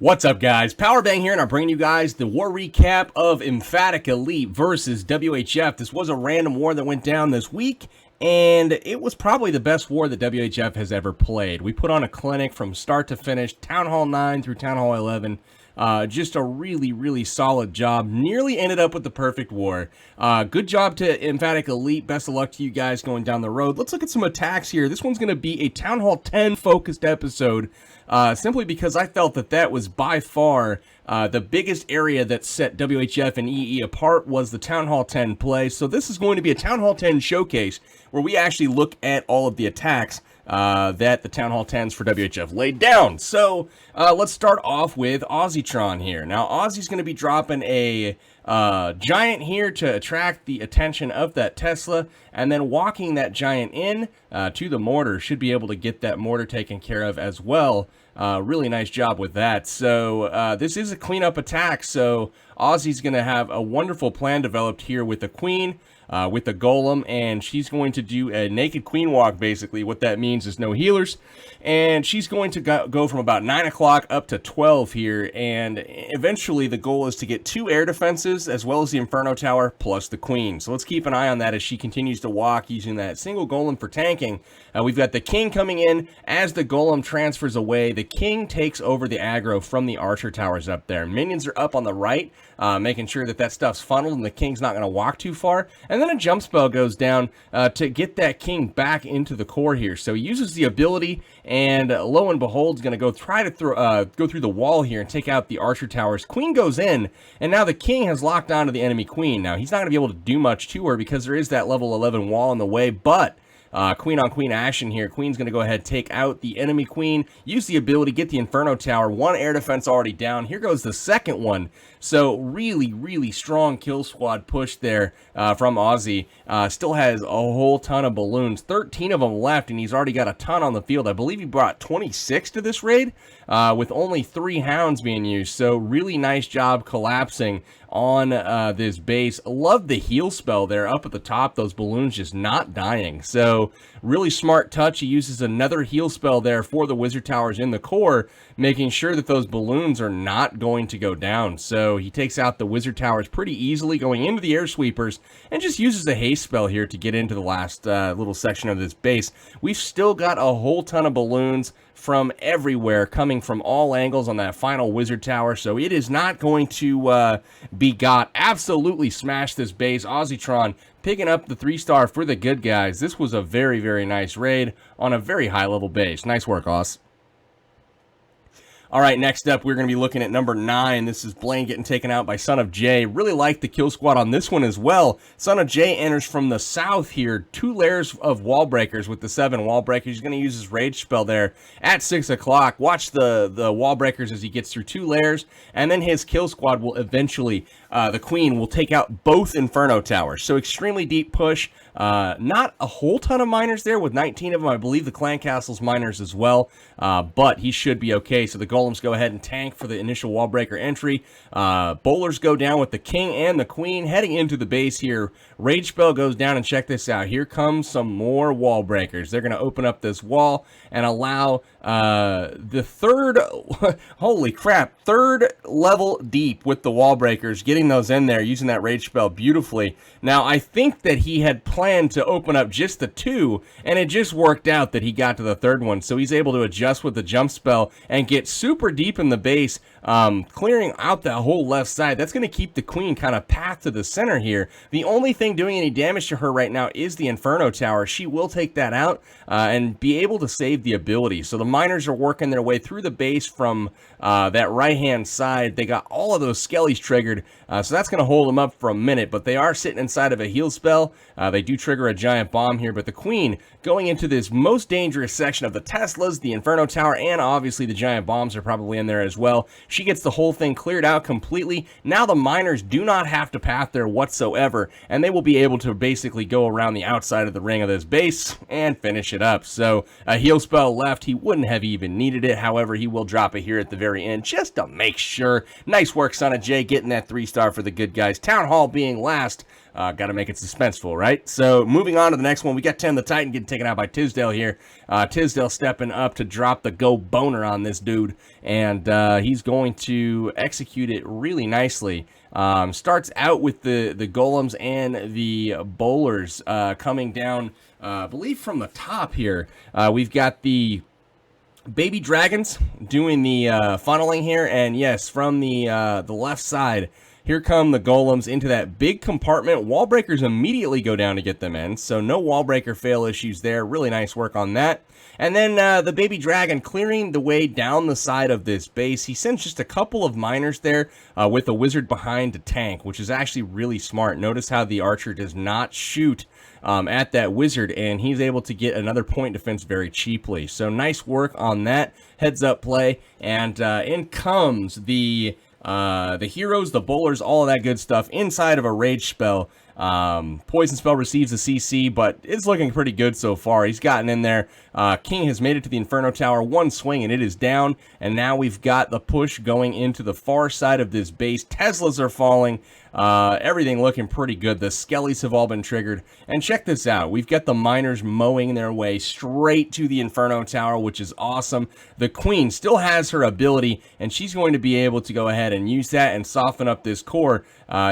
What's up, guys? Powerbang here, and I'm bringing you guys the war recap of Emphatic Elite versus WHF. This was a random war that went down this week, and it was probably the best war that WHF has ever played. We put on a clinic from start to finish, Town Hall 9 through Town Hall 11. Just a really solid job. Nearly ended up with the perfect war. Good job to Emphatic Elite. Best of luck to you guys going down the road. Let's look at some attacks here. This one's going to be a Town Hall 10 focused episode. Simply because I felt that was by far the biggest area that set WHF and EE apart was the Town Hall 10 play. So this is going to be a Town Hall 10 showcase where we actually look at all of the attacks that the Town Hall 10s for WHF laid down. So let's start off with Aussietron here. Now Aussie's going to be dropping a giant here to attract the attention of that Tesla, and then walking that giant in to the mortar. Should be able to get that mortar taken care of as well. Really nice job with that. So this is a cleanup attack, so Aussie's going to have a wonderful plan developed here with the queen, with the golem, and she's going to do a naked queen walk. Basically what that means is no healers, and she's going to go from about 9 o'clock up to 12 here, and eventually the goal is to get 2 air defenses as well as the Inferno Tower plus the queen. So let's keep an eye on that as she continues to walk using that single golem for tanking. We've got the king coming in. As the golem transfers away, the king takes over the aggro from the archer towers up there. Minions are up on the right, making sure that stuff's funneled and the king's not going to walk too far. And then a jump spell goes down to get that king back into the core here. So he uses the ability, and lo and behold, is going to go try to go through the wall here and take out the archer towers. Queen goes in, and now the king has locked onto the enemy queen. Now he's not going to be able to do much to her because there is that level 11 wall in the way, but queen on queen action here. Queen's going to go ahead, take out the enemy queen, use the ability, get the Inferno Tower. 1 air defense already down. Here goes the second one. So really strong kill squad push there from Aussie. Still has a whole ton of balloons, 13 of them left, and he's already got a ton on the field. I believe he brought 26 to this raid with only 3 hounds being used. So really nice job collapsing on this base. Love the heal spell there up at the top, those balloons just not dying. So really smart touch. He uses another heal spell there for the wizard towers in the core, making sure that those balloons are not going to go down. So he takes out the wizard towers pretty easily going into the air sweepers, and just uses a haste spell here to get into the last little section of this base. We've still got a whole ton of balloons from everywhere, coming from all angles on that final wizard tower, so it is not going to be got. Absolutely smashed this base. Aussietron picking up the 3-star for the good guys. This was a very nice raid on a very high level base. Nice work, Auss. All right, next up, we're going to be looking at number 9. This is Blaine getting taken out by Son of J. Really like the kill squad on this one as well. Son of J enters from the south here. 2 layers of wall breakers with the 7 wall breakers. He's going to use his rage spell there at 6 o'clock. Watch the wall breakers as he gets through 2 layers, and then his kill squad will eventually, the queen will take out both Inferno Towers. So extremely deep push. Not a whole ton of miners there with 19 of them. I believe the clan castle's miners as well, but he should be okay. So the golems go ahead and tank for the initial wall breaker entry. Bowlers go down with the king and the queen heading into the base here. Rage spell goes down, and check this out. Here comes some more wall breakers. They're going to open up this wall and allow the third, holy crap, 3rd level deep with the wall breakers, getting those in there using that rage spell beautifully. Now I think that he had planned to open up just the 2, and it just worked out that he got to the 3rd one, so he's able to adjust with the jump spell and get super deep in the base, clearing out that whole left side. That's going to keep the queen kind of path to the center here. The only thing doing any damage to her right now is the Inferno Tower. She will take that out and be able to save the ability. So the miners are working their way through the base from that right hand side. They got all of those skellies triggered, so that's going to hold them up for a minute, but they are sitting inside of a heal spell. They do trigger a giant bomb here, but the queen going into this most dangerous section of the Teslas, the Inferno Tower, and obviously the giant bombs are probably in there as well. She gets the whole thing cleared out completely. Now the miners do not have to path there whatsoever, and they will be able to basically go around the outside of the ring of this base and finish it up. So a heal spell left. He wouldn't have even needed it. However, he will drop it here at the very end just to make sure. Nice work, Son of J, getting that 3-star for the good guys. Town Hall being last. Got to make it suspenseful, right? So moving on to the next one, we got 10 the Titan getting taken out by Tisdale here. Tisdale stepping up to drop the go boner on this dude, and he's going to execute it really nicely. Starts out with the golems and the bowlers coming down, I believe from the top here. We've got the baby dragons doing the funneling here, and yes, from the left side, here come the golems into that big compartment. Wall breakers immediately go down to get them in, so no wall breaker fail issues there. Really nice work on that. And then the baby dragon clearing the way down the side of this base. He sends just a couple of miners there with a wizard behind to tank, which is actually really smart. Notice how the archer does not shoot at that wizard, and he's able to get another point defense very cheaply. So nice work on that heads up play, and in comes the heroes, the bowlers, all of that good stuff inside of a rage spell. Poison spell receives a CC, but it's looking pretty good so far. He's gotten in there. King has made it to the Inferno Tower, one swing, and it is down. And now we've got the push going into the far side of this base. Teslas are falling. Everything looking pretty good. The skellies have all been triggered. And check this out. We've got the miners mowing their way straight to the Inferno Tower, which is awesome. The Queen still has her ability, and she's going to be able to go ahead and use that and soften up this core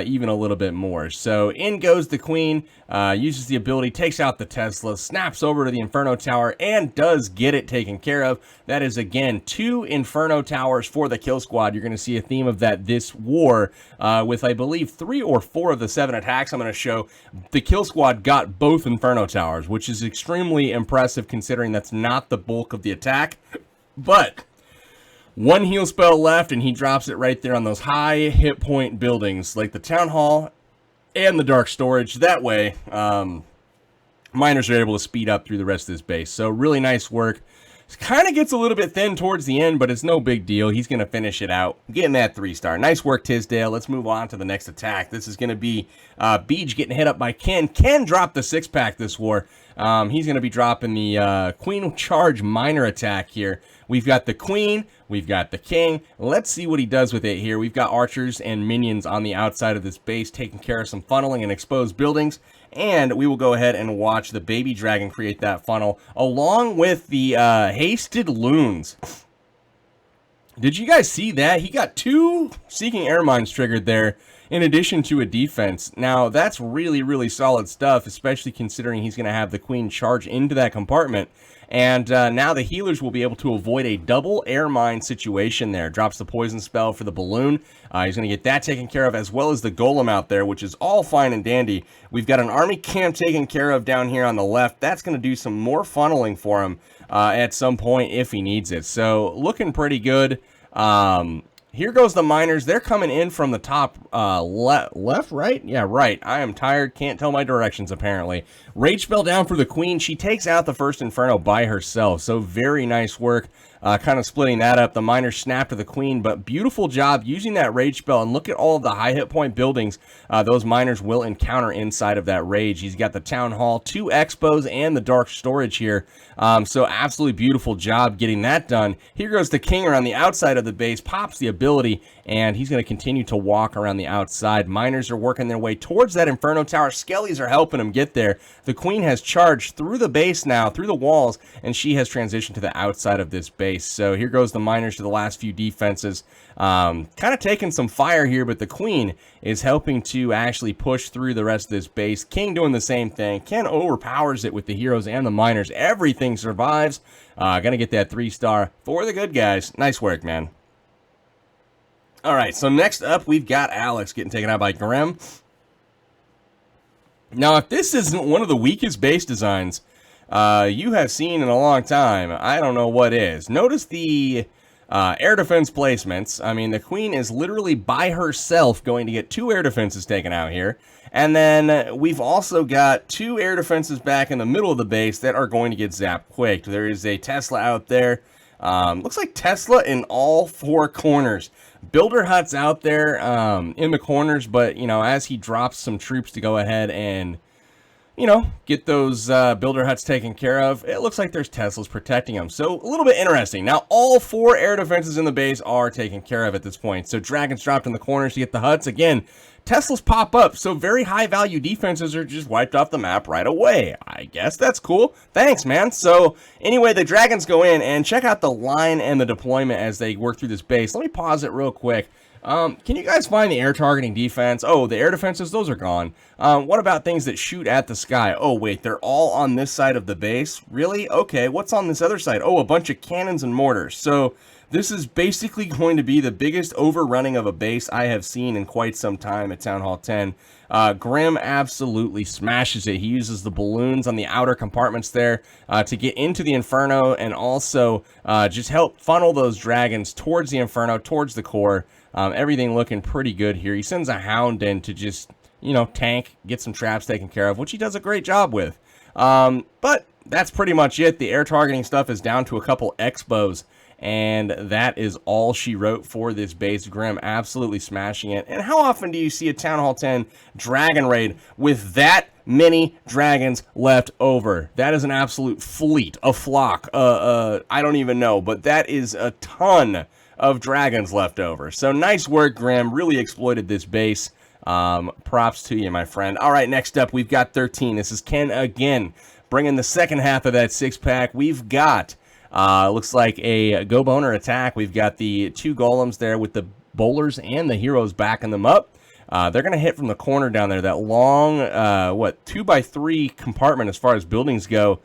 even a little bit more. So in goes the Queen, uses the ability, takes out the Tesla, snaps over to the Inferno Tower, and does get it taken care of. That is, again, 2 Inferno Towers for the kill squad. You're going to see a theme of that this war with, I believe, 3 or 4 of the 7 attacks I'm going to show. The kill squad got both Inferno Towers, which is extremely impressive considering that's not the bulk of the attack. But 1 heal spell left, and he drops it right there on those high hit point buildings like the Town Hall and the Dark Storage. That way, miners are able to speed up through the rest of this base. So really nice work. Kind of gets a little bit thin towards the end, but it's no big deal. He's going to finish it out, getting that 3-star. Nice work, Tisdale. Let's move on to the next attack. This is going to be Beej getting hit up by Ken. Ken dropped the 6-pack this war. He's going to be dropping the Queen Charge Miner attack here. We've got the Queen, we've got the King. Let's see what he does with it here. We've got archers and minions on the outside of this base taking care of some funneling and exposed buildings. And we will go ahead and watch the baby dragon create that funnel along with the hasted loons. Did you guys see that? He got 2 Seeking Air Mines triggered there in addition to a defense. Now, that's really, really solid stuff, especially considering he's going to have the Queen charge into that compartment. And now the healers will be able to avoid a double air mine situation there. Drops the poison spell for the balloon. He's going to get that taken care of, as well as the golem out there, which is all fine and dandy. We've got an army camp taken care of down here on the left. That's going to do some more funneling for him at some point if he needs it. So looking pretty good. Here goes the miners. They're coming in from the top left, right? Yeah, right. I am tired. Can't tell my directions, apparently. Rage spell down for the Queen. She takes out the first Inferno by herself. So very nice work. Kind of splitting that up. The miners snap to the Queen, but beautiful job using that rage spell. And look at all of the high hit point buildings those miners will encounter inside of that rage. He's got the Town Hall, 2 expos, and the Dark Storage here. So absolutely beautiful job getting that done. Here goes the King around the outside of the base, pops the ability, and he's going to continue to walk around the outside. Miners are working their way towards that Inferno Tower. Skellies are helping him get there. The Queen has charged through the base now, through the walls, and she has transitioned to the outside of this base. So here goes the miners to the last few defenses. Kind of taking some fire here, but the Queen is helping to actually push through the rest of this base. King doing the same thing. Ken overpowers it with the heroes and the miners. Everything survives. Gonna get that 3-star for the good guys. Nice work, man. All right, so next up, we've got Alex getting taken out by Grim. Now, if this isn't one of the weakest base designs you have seen in a long time, I don't know what is. Notice the air defense placements. I mean, the Queen is literally by herself going to get 2 air defenses taken out here. And then we've also got 2 air defenses back in the middle of the base that are going to get zapped quick. There is a Tesla out there. Looks like Tesla in all 4 corners. Builder huts out there in the corners, but, you know, as he drops some troops to go ahead and, you know, get those builder huts taken care of. It looks like there's Teslas protecting them. So a little bit interesting. Now, all 4 air defenses in the base are taken care of at this point. So dragons dropped in the corners to get the huts. Again, Teslas pop up, so very high value defenses are just wiped off the map right away. I guess that's cool. Thanks, man. So anyway, the dragons go in, and check out the line and the deployment as they work through this base. Let me pause it real quick. Can you guys find the air targeting defense? Oh, the air defenses, those are gone. What about things that shoot at the sky? Oh, wait, they're all on this side of the base? Really? Okay, what's on this other side? Oh, a bunch of cannons and mortars. So this is basically going to be the biggest overrunning of a base I have seen in quite some time at Town Hall 10. Grim absolutely smashes it. He uses the balloons on the outer compartments there to get into the Inferno and also just help funnel those dragons towards the Inferno, towards the core. Everything looking pretty good here. He sends a Hound in to just, you know, tank, get some traps taken care of, which he does a great job with. But that's pretty much it. The air targeting stuff is down to a couple Expos. And that is all she wrote for this base. Grim absolutely smashing it. And how often do you see a Town Hall 10 Dragon Raid with that many dragons left over? That is an absolute fleet, a flock, I don't even know, but that is a ton of dragons left over. So nice work, Grim. Really exploited this base. Props to you, my friend. All right, next up, we've got 13. This is Ken again, bringing the second half of that 6-pack. We've got... looks like a Go Boner attack. We've got the 2 golems there with the bowlers and the heroes backing them up. They're going to hit from the corner down there. That long, 2x3 compartment as far as buildings go.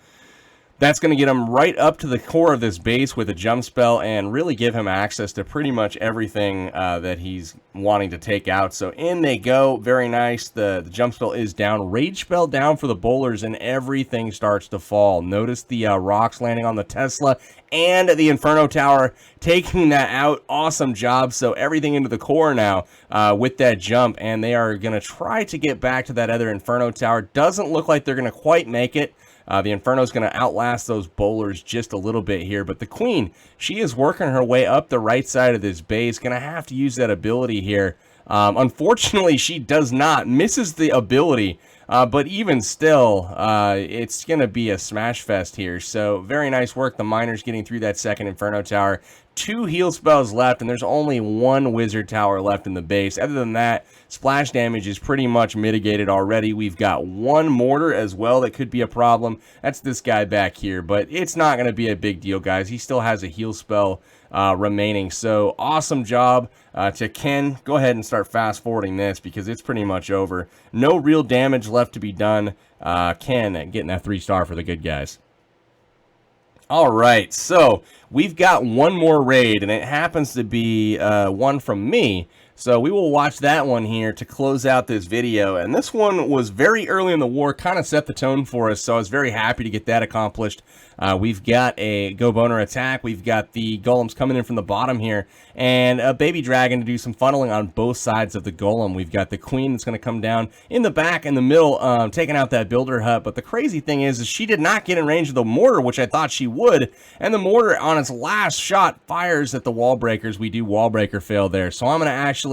That's going to get him right up to the core of this base with a jump spell and really give him access to pretty much everything that he's wanting to take out. So in they go. Very nice. The jump spell is down. Rage spell down for the bowlers, and everything starts to fall. Notice the rocks landing on the Tesla and the Inferno Tower taking that out. Awesome job. So everything into the core now with that jump, and they are going to try to get back to that other Inferno Tower. Doesn't look like they're going to quite make it. The Inferno's going to outlast those bowlers just a little bit here. But the Queen, she is working her way up the right side of this base. Going to have to use that ability here. Unfortunately, she does not. Misses the ability. But even still, it's going to be a smash fest here. So very nice work. The miners getting through that second Inferno Tower. 2 heal spells left, and there's only 1 wizard tower left in the base. Other than that, splash damage is pretty much mitigated already. We've got 1 mortar as well that could be a problem. That's this guy back here, but it's not going to be a big deal, guys. He still has a heal spell remaining. So awesome job to Ken. Go ahead and start fast forwarding this because it's pretty much over. No real damage left to be done. Ken getting that 3-star for the good guys. All right, so we've got one more raid, and it happens to be one from me. So we will watch that one here to close out this video. And this one was very early in the war, kind of set the tone for us. So I was very happy to get that accomplished. We've got a Go Boner attack. We've got the golems coming in from the bottom here. And a baby dragon to do some funneling on both sides of the golem. We've got the queen that's going to come down in the back, in the middle, taking out that builder hut. But the crazy thing is she did not get in range of the mortar, which I thought she would. And the mortar on its last shot fires at the wall breakers. We do wall breaker fail there. So I'm going to actually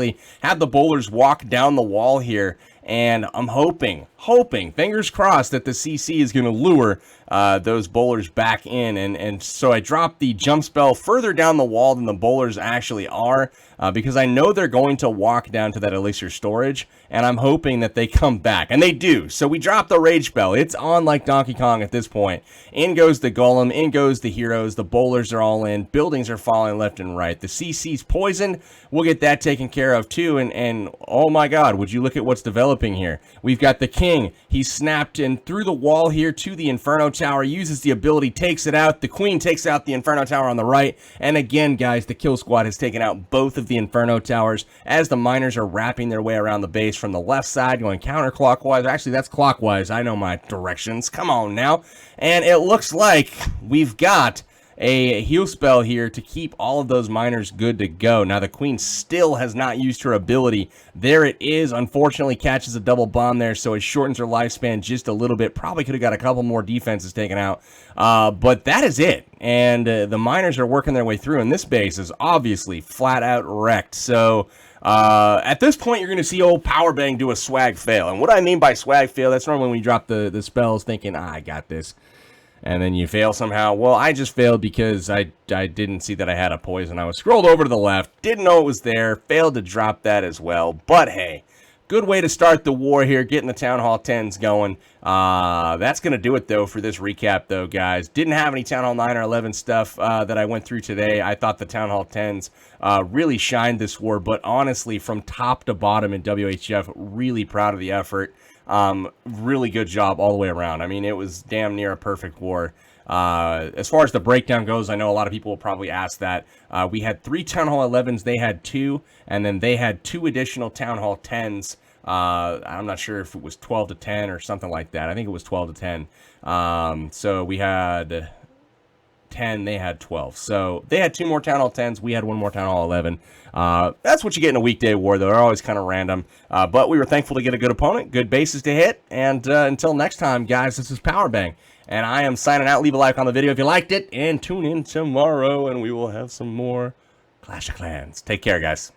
have the bowlers walk down the wall here, and I'm hoping, fingers crossed, that the CC is going to lure those bowlers back in, and so I dropped the jump spell further down the wall than the bowlers actually are, because I know they're going to walk down to that elixir storage, and I'm hoping that they come back, and they do. So we drop the rage spell. It's on like Donkey Kong at this point. In goes the golem, in goes the heroes, the bowlers are all in, buildings are falling left and right, the CC's poisoned. We'll get that taken care of too, and oh my god, would you look at what's developing here. We've got the king. He's snapped in through the wall here to the Inferno Tower, uses the ability, takes it out. The queen takes out the Inferno Tower on the right, and again, guys, the kill squad has taken out both of the Inferno Towers as the miners are wrapping their way around the base from the left side, going counterclockwise. Actually, that's clockwise. I know my directions. Come on now. And it looks like we've got a heal spell here to keep all of those miners good to go. Now the queen still has not used her ability. There it is. Unfortunately catches a double bomb there, so it shortens her lifespan just a little bit. Probably could have got a couple more defenses taken out, but that is it. And the miners are working their way through, and this base is obviously flat out wrecked. So At this point, you're going to see old Powerbang do a swag fail. And what I mean by swag fail, that's normally when you drop the spells thinking, I got this. And then you fail somehow. Well, I just failed because I didn't see that I had a poison. I was scrolled over to the left, didn't know it was there, failed to drop that as well. But hey, good way to start the war here, getting the Town Hall 10s going. That's going to do it, though, for this recap, though, guys. Didn't have any Town Hall 9 or 11 stuff that I went through today. I thought the Town Hall 10s really shined this war, but honestly, from top to bottom in WHF, really proud of the effort. Really good job all the way around. I mean, it was damn near a perfect war. As far as the breakdown goes, I know a lot of people will probably ask that. We had 3 Town Hall 11s, they had 2, and then they had 2 additional Town Hall 10s. I'm not sure if it was 12 to 10 or something like that. I think it was 12 to 10. So we had 10, they had 12. So they had 2 more Town Hall 10s, we had 1 more Town Hall 11. That's what you get in a weekday war, though. They're always kind of random. But we were thankful to get a good opponent, good bases to hit. And until next time, guys, this is Powerbang. And I am signing out. Leave a like on the video if you liked it. And tune in tomorrow, and we will have some more Clash of Clans. Take care, guys.